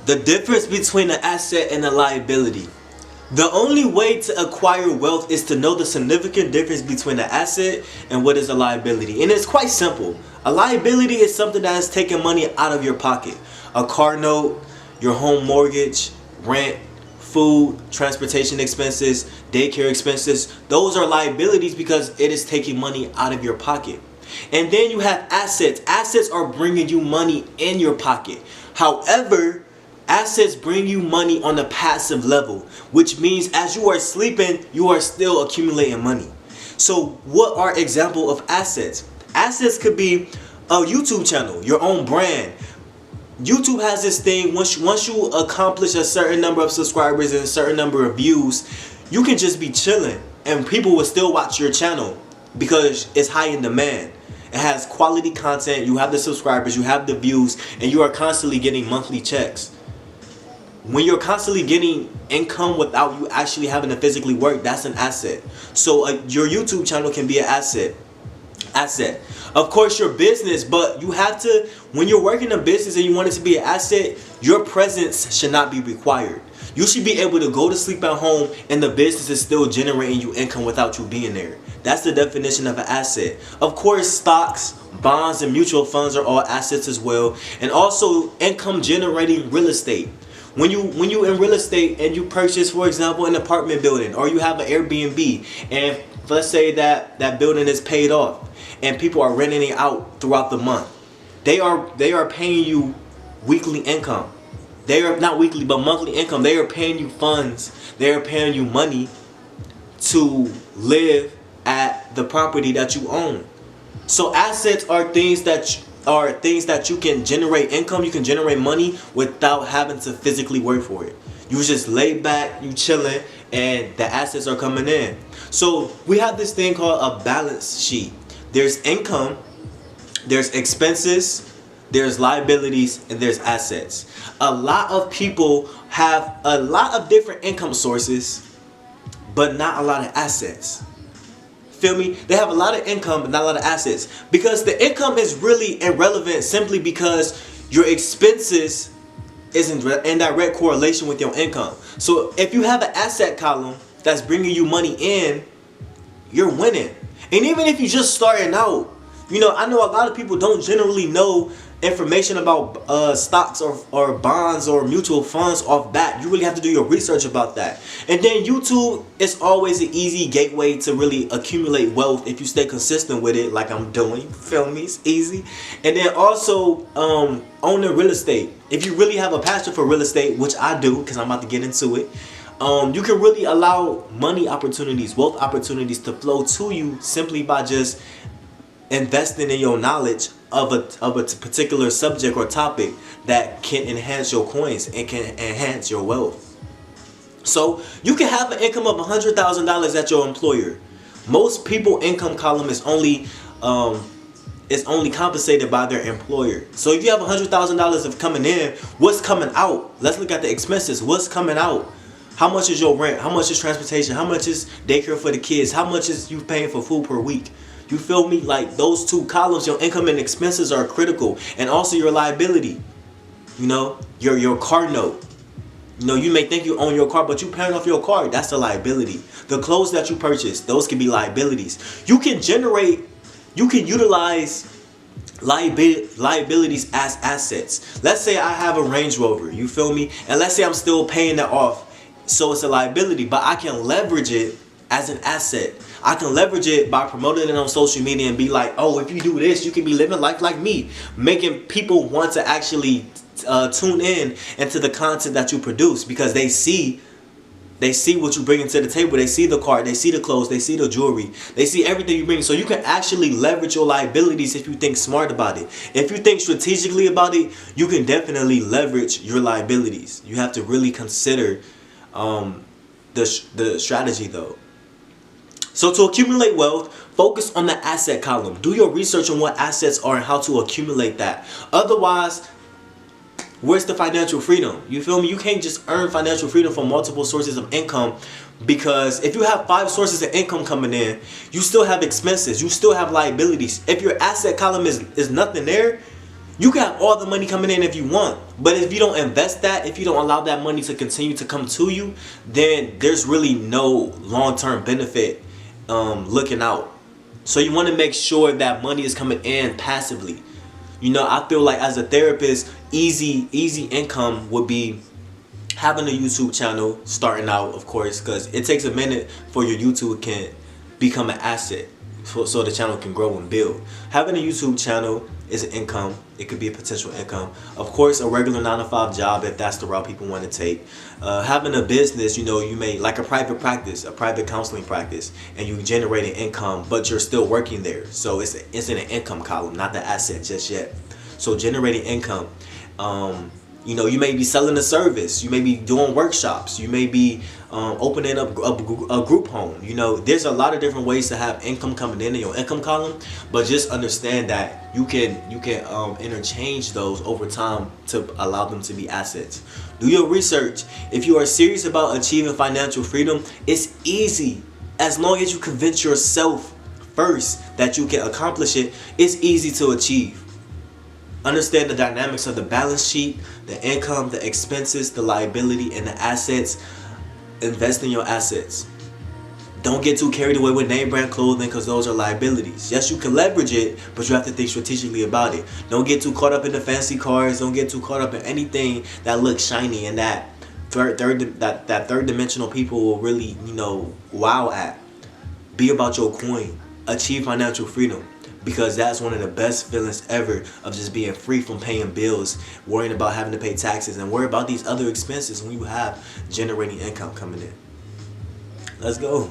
The difference between an asset and a liability. The only way to acquire wealth is to know the significant difference between an asset and what is a liability. And it's quite simple. A liability is something that is taking money out of your pocket. A car note, your home mortgage, rent, food, transportation expenses, daycare expenses. Those are liabilities because it is taking money out of your pocket. And then you have assets. Assets are bringing you money in your pocket. However, assets bring you money on a passive level, which means as you are sleeping, you are still accumulating money. So what are examples of assets? Assets could be a YouTube channel, your own brand. YouTube has this thing, once you accomplish a certain number of subscribers and a certain number of views, you can just be chilling and people will still watch your channel because it's high in demand. It has quality content, you have the subscribers, you have the views, and you are constantly getting monthly checks. When you're constantly getting income without you actually having to physically work, that's an asset. So your YouTube channel can be an asset. Of course, your business, but you have to, when you're working a business and you want it to be an asset, your presence should not be required. You should be able to go to sleep at home and the business is still generating you income without you being there. That's the definition of an asset. Of course, stocks, bonds, and mutual funds are all assets as well. And also income generating real estate. When you in real estate and you purchase, for example, an apartment building, or you have an Airbnb, and let's say that building is paid off and people are renting it out throughout the month. They are paying you weekly income. They are not weekly but monthly income. They are paying you funds. They are paying you money to live at the property that you own. So assets are things that you can generate income, you can generate money without having to physically work for it. You just lay back, you chilling, and the assets are coming in. So we have this thing called a balance sheet. There's income, there's expenses, there's liabilities, and there's assets. A lot of people have a lot of different income sources, but not a lot of assets. Feel me? They have a lot of income but not a lot of assets, because the income is really irrelevant simply because your expenses is in direct correlation with your income. So if you have an asset column that's bringing you money in, you're winning. And even if you're just starting out, I know a lot of people don't generally know information about stocks or bonds or mutual funds off bat. You really have to do your research about that. And then YouTube is always an easy gateway to really accumulate wealth if you stay consistent with it, like I'm doing. Feel me? It's easy. And then also owning real estate. If you really have a passion for real estate, which I do because I'm about to get into it, you can really allow money opportunities, wealth opportunities to flow to you simply by just investing in your knowledge of a particular subject or topic that can enhance your coins and can enhance your wealth. So you can have an income of $100,000 at your employer. Most people income column is only compensated by their employer. So if you have $100,000 of coming in, what's coming out? Let's look at the expenses. What's coming out? How much is your rent? How much is transportation? How much is daycare for the kids? How much is you paying for food per week? You feel me? Like those two columns, your income and expenses are critical. And also your liability. Your car note. You may think you own your car, but you paying off your car. That's a liability. The clothes that you purchase, those can be liabilities. You can utilize liabilities as assets. Let's say I have a Range Rover, you feel me? And let's say I'm still paying that off. So it's a liability, but I can leverage it as an asset. I can leverage it by promoting it on social media and be like, oh, if you do this, you can be living life like me. Making people want to actually tune in into the content that you produce because they see what you bring to the table. They see the car, they see the clothes, they see the jewelry, they see everything you bring. So you can actually leverage your liabilities if you think smart about it. If you think strategically about it, you can definitely leverage your liabilities. You have to really consider the strategy though. So to accumulate wealth, focus on the asset column. Do your research on what assets are and how to accumulate that. Otherwise, where's the financial freedom? You feel me? You can't just earn financial freedom from multiple sources of income, because if you have 5 sources of income coming in, you still have expenses, you still have liabilities. If your asset column is nothing there, You can have all the money coming in if you want, but if you don't invest that, if you don't allow that money to continue to come to you, then there's really no long-term benefit looking out. So you want to make sure that money is coming in passively. You know, I feel like as a therapist, easy income would be having a YouTube channel, starting out, of course, because it takes a minute for your YouTube can become an asset, so the channel can grow and build. Having a YouTube channel is an income. It could be a potential income. Of course, a regular 9-to-5 job if that's the route people want to take. Having a business, you know, you may like a private practice, a private counseling practice, and you generate an income, but you're still working there. So it's in an income column, not the asset just yet. So generating income. You know, you may be selling a service. You may be doing workshops. You may be opening up a group home. You know, there's a lot of different ways to have income coming in your income column. But just understand that you can interchange those over time to allow them to be assets. Do your research. If you are serious about achieving financial freedom, it's easy. As long as you convince yourself first that you can accomplish it, it's easy to achieve. Understand the dynamics of the balance sheet, the income, the expenses, the liability, and the assets. Invest in your assets. Don't get too carried away with name brand clothing because those are liabilities. Yes, you can leverage it, but you have to think strategically about it. Don't get too caught up in the fancy cars. Don't get too caught up in anything that looks shiny and that third dimensional people will really, you know, wow at. Be about your coin. Achieve financial freedom. Because that's one of the best feelings ever of just being free from paying bills, worrying about having to pay taxes, and worry about these other expenses when you have generating income coming in. Let's go.